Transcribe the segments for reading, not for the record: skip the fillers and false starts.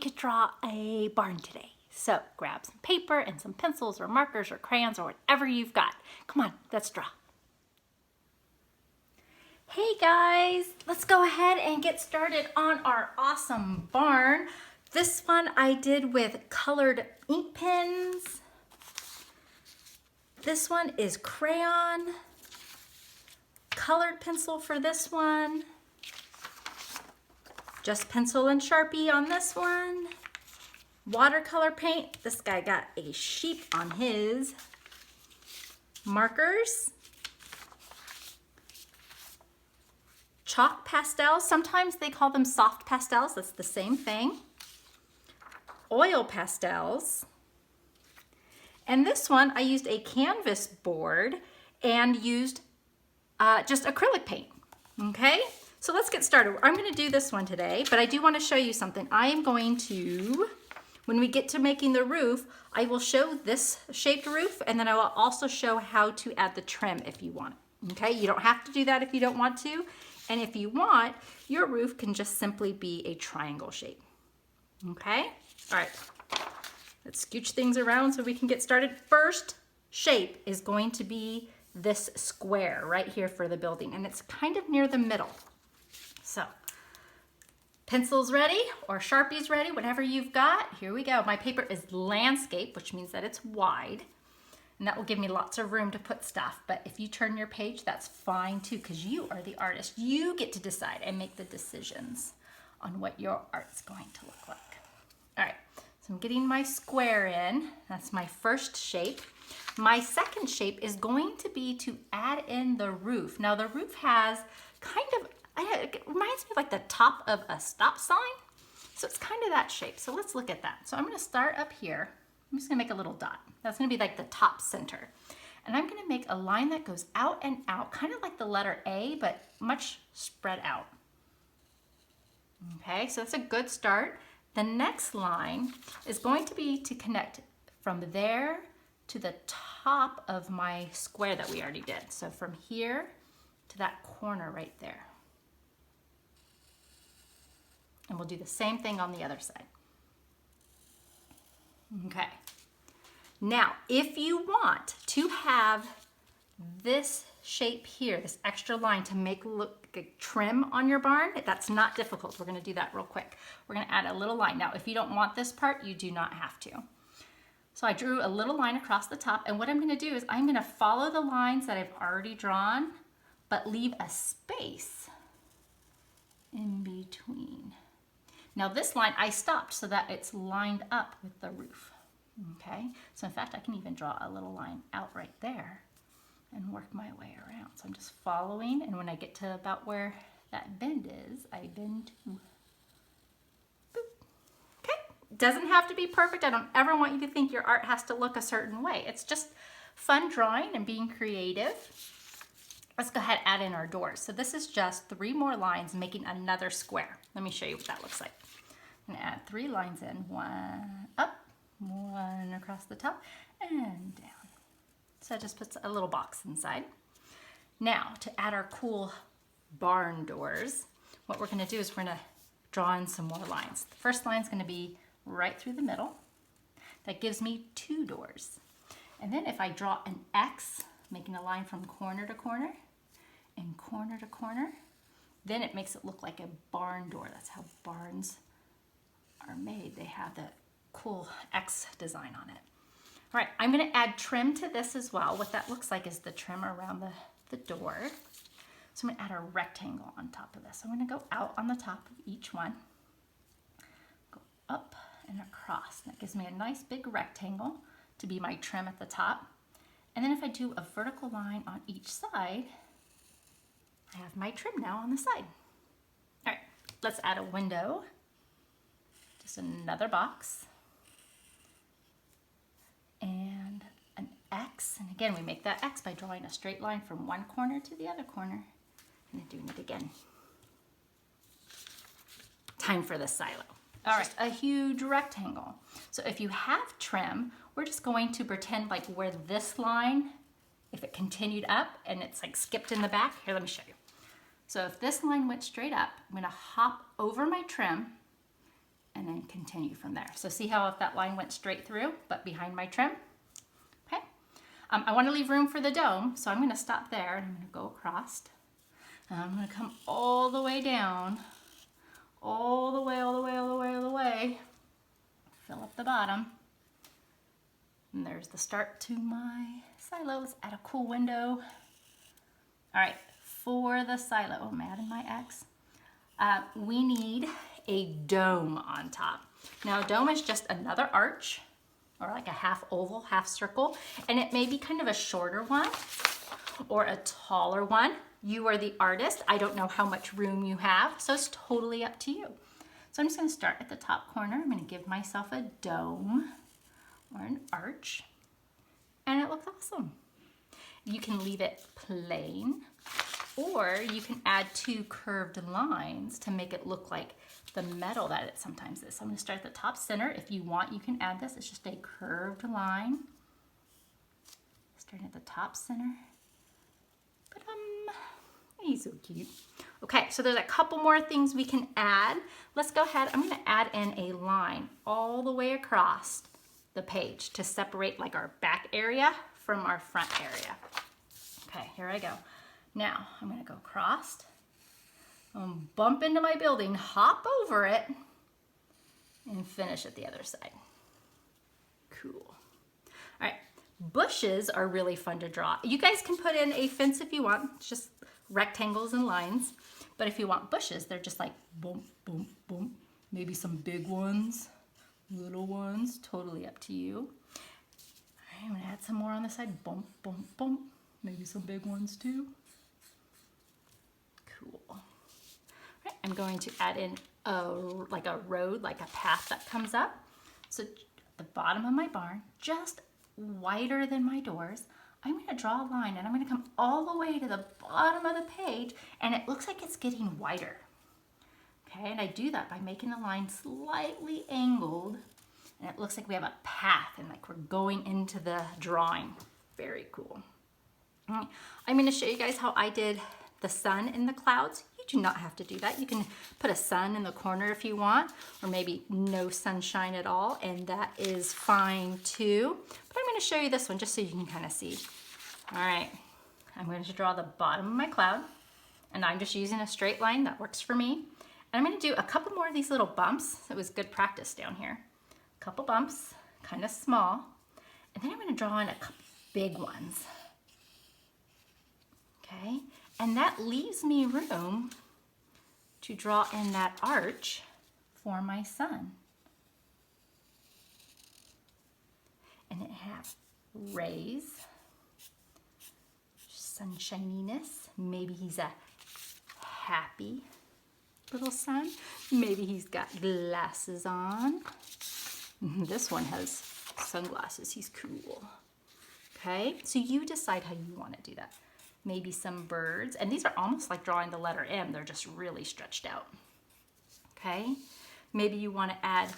could draw a barn today. So grab some paper and some pencils or markers or crayons or whatever you've got. Come on, let's draw. Hey guys, let's go ahead and get started on our awesome barn. This one I did with colored ink pens. This one is crayon, colored pencil for this one, just pencil and Sharpie on this one, watercolor paint. This guy got a sheep on his, markers, chalk pastels. Sometimes they call them soft pastels. That's the same thing. Oil pastels. And this one, I used a canvas board and used just acrylic paint. Okay, so let's get started. I'm going to do this one today, but I do want to show you something. I am going to, when we get to making the roof, I will show this shaped roof, and then I will also show how to add the trim if you want. Okay, you don't have to do that if you don't want to. And if you want, your roof can just simply be a triangle shape. Okay, all right. Let's scooch things around so we can get started. First shape is going to be this square right here for the building, and it's kind of near the middle. So, pencils ready or Sharpies ready, whatever you've got. Here we go. My paper is landscape, which means that it's wide, and that will give me lots of room to put stuff. But if you turn your page, that's fine too, because you are the artist. You get to decide and make the decisions on what your art's going to look like. All right. So I'm getting my square in. That's my first shape. My second shape is going to be to add in the roof. Now the roof has kind of, it reminds me of like the top of a stop sign. So it's kind of that shape. So let's look at that. So I'm going to start up here. I'm just going to make a little dot. That's going to be like the top center. And I'm going to make a line that goes out and out, kind of like the letter A, but much spread out. Okay, so that's a good start. The next line is going to be to connect from there to the top of my square that we already did. So from here to that corner right there. And we'll do the same thing on the other side. Okay. Now, if you want to have this shape here, this extra line to make look like trim on your barn, that's not difficult. We're going to do that real quick. We're going to add a little line. Now, if you don't want this part, you do not have to. So I drew a little line across the top, and what I'm going to do is I'm going to follow the lines that I've already drawn, but leave a space in between. Now this line I stopped so that it's lined up with the roof. Okay, so in fact I can even draw a little line out right there and work my way around. So I'm just following, and when I get to about where that bend is, I bend to boop. Okay, doesn't have to be perfect. I don't ever want you to think your art has to look a certain way. It's just fun drawing and being creative. Let's go ahead and add in our doors. So this is just 3 more lines making another square. Let me show you what that looks like. I'm gonna add 3 lines in, 1 up, 1 across the top, and down. So it just puts a little box inside. Now, to add our cool barn doors, what we're gonna do is we're gonna draw in some more lines. The first line is gonna be right through the middle. That gives me 2 doors. And then if I draw an X, making a line from corner to corner and corner to corner, then it makes it look like a barn door. That's how barns are made. They have the cool X design on it. All right, I'm going to add trim to this as well. What that looks like is the trim around the door. So I'm going to add a rectangle on top of this. I'm going to go out on the top of each one, go up and across. That gives me a nice big rectangle to be my trim at the top. And then if I do a vertical line on each side, I have my trim now on the side. All right, let's add a window. Just another box. And an X. And again, we make that X by drawing a straight line from one corner to the other corner and then doing it again. Time for the silo. All right, a huge rectangle. So if you have trim, we're just going to pretend like where this line, if it continued up and it's like skipped in the back, here, let me show you. So if this line went straight up, I'm gonna hop over my trim and then continue from there. So see how if that line went straight through, but behind my trim? Okay. I want to leave room for the dome, so I'm going to stop there and I'm going to go across. And I'm going to come all the way down, all the way, all the way, all the way, all the way. Fill up the bottom. And there's the start to my silo. Let's add a cool window. All right, for the silo, I'm adding my X. We need a dome on top. Now a dome is just another arch, or like a half oval, half circle, and it may be kind of a shorter one or a taller one. You are the artist. I don't know how much room you have, so it's totally up to you. So I'm just going to start at the top corner. I'm going to give myself a dome or an arch, and it looks awesome. You can leave it plain, or you can add 2 curved lines to make it look like the metal that it sometimes is. So I'm going to start at the top center. If you want, you can add this. It's just a curved line. Starting at the top center. He's so cute. Okay, so there's a couple more things we can add. Let's go ahead. I'm going to add in a line all the way across the page to separate like our back area from our front area. Okay, here I go. Now I'm going to go across, bump into my building, hop over it, and finish at the other side. Cool. All right, bushes are really fun to draw. You guys can put in a fence if you want. It's just rectangles and lines. But if you want bushes, they're just like boom, boom, boom. Maybe some big ones, little ones, totally up to you. All right, I'm gonna add some more on the side. Boom, boom, boom. Maybe some big ones too. Cool. All right, I'm going to add in like a road, like a path that comes up. So at the bottom of my barn, just wider than my doors, I'm going to draw a line and I'm going to come all the way to the bottom of the page, and it looks like it's getting wider. Okay, and I do that by making the line slightly angled, and it looks like we have a path and like we're going into the drawing. Very cool. All right, I'm going to show you guys how I did the sun in the clouds. You do not have to do that. You can put a sun in the corner if you want, or maybe no sunshine at all, and that is fine too. But I'm going to show you this one just so you can kind of see. All right, I'm going to draw the bottom of my cloud, and I'm just using a straight line that works for me. And I'm going to do a couple more of these little bumps. It was good practice down here. A couple bumps, kind of small, and then I'm going to draw in a couple big ones. Okay, and that leaves me room to draw in that arch for my sun. And it has rays, sunshininess. Maybe he's a happy little sun. Maybe he's got glasses on. This one has sunglasses. He's cool. Okay, so you decide how you want to do that. Maybe some birds, and these are almost like drawing the letter M. They're just really stretched out. Okay, maybe you want to add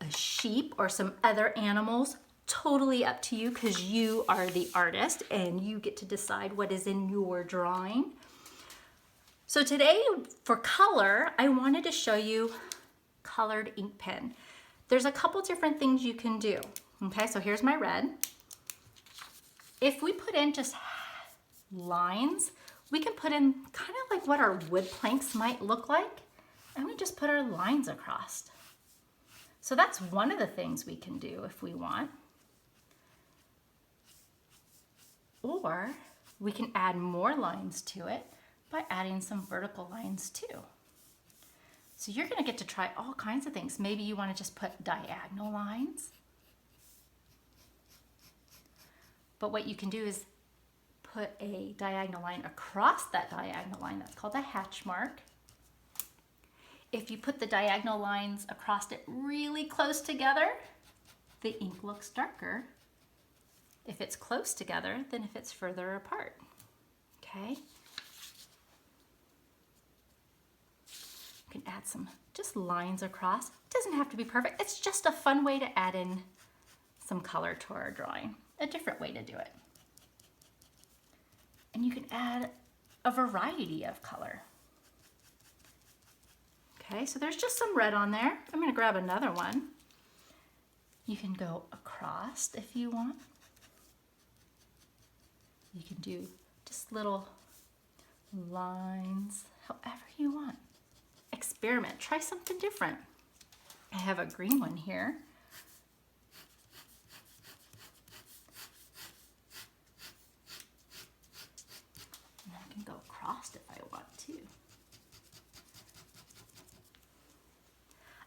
a sheep or some other animals. Totally up to you, because you are the artist and you get to decide what is in your drawing. So today for color, I wanted to show you colored ink pen. There's a couple different things you can do. Okay, so here's my red. If we put in just lines, we can put in kind of like what our wood planks might look like, and we just put our lines across. So that's one of the things we can do if we want. Or we can add more lines to it by adding some vertical lines too. So you're going to get to try all kinds of things. Maybe you want to just put diagonal lines. But what you can do is put a diagonal line across that diagonal line. That's called a hatch mark. If you put the diagonal lines across it really close together, the ink looks darker if it's close together than if it's further apart. Okay? You can add some just lines across. It doesn't have to be perfect. It's just a fun way to add in some color to our drawing. A different way to do it. And you can add a variety of color. Okay, so there's just some red on there. I'm gonna grab another one. You can go across if you want. You can do just little lines, however you want. Experiment, try something different. I have a green one here. And I can go across if I want to.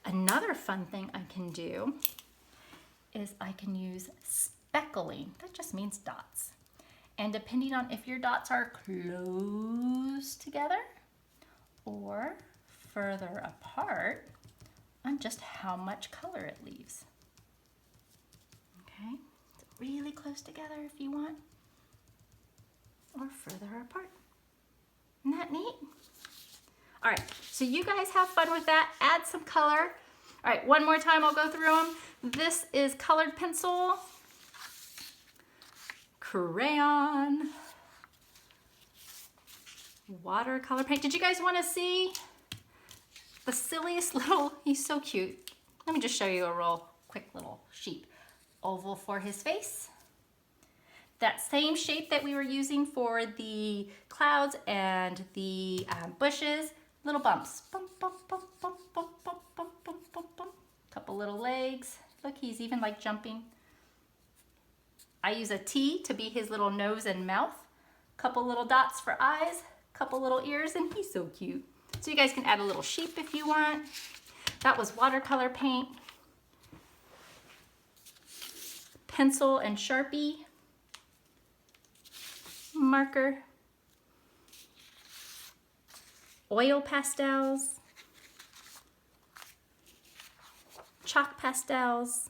Another fun thing I can do is I can use speckling. That just means dots. And depending on if your dots are close together or further apart, on just how much color it leaves. Okay, so really close together if you want, or further apart. Isn't that neat? All right, so you guys have fun with that. Add some color. All right, one more time, I'll go through them. This is colored pencil, crayon, watercolor paint. Did you guys want to see the silliest little, he's so cute. Let me just show you a real quick little sheep. Oval for his face. That same shape that we were using for the clouds and the bushes, little bumps. Bump, bump, bump, bump, bump, bump, bump, bump, bump, bump. Couple little legs. Look, he's even like jumping. I use a T to be his little nose and mouth. Couple little dots for eyes, couple little ears, and he's so cute. So you guys can add a little sheep if you want. That was watercolor paint. Pencil and Sharpie. Marker. Oil pastels. Chalk pastels.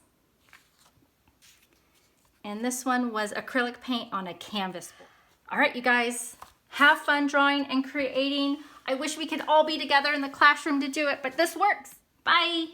And this one was acrylic paint on a canvas board. All right, you guys, have fun drawing and creating. I wish we could all be together in the classroom to do it, but this works. Bye.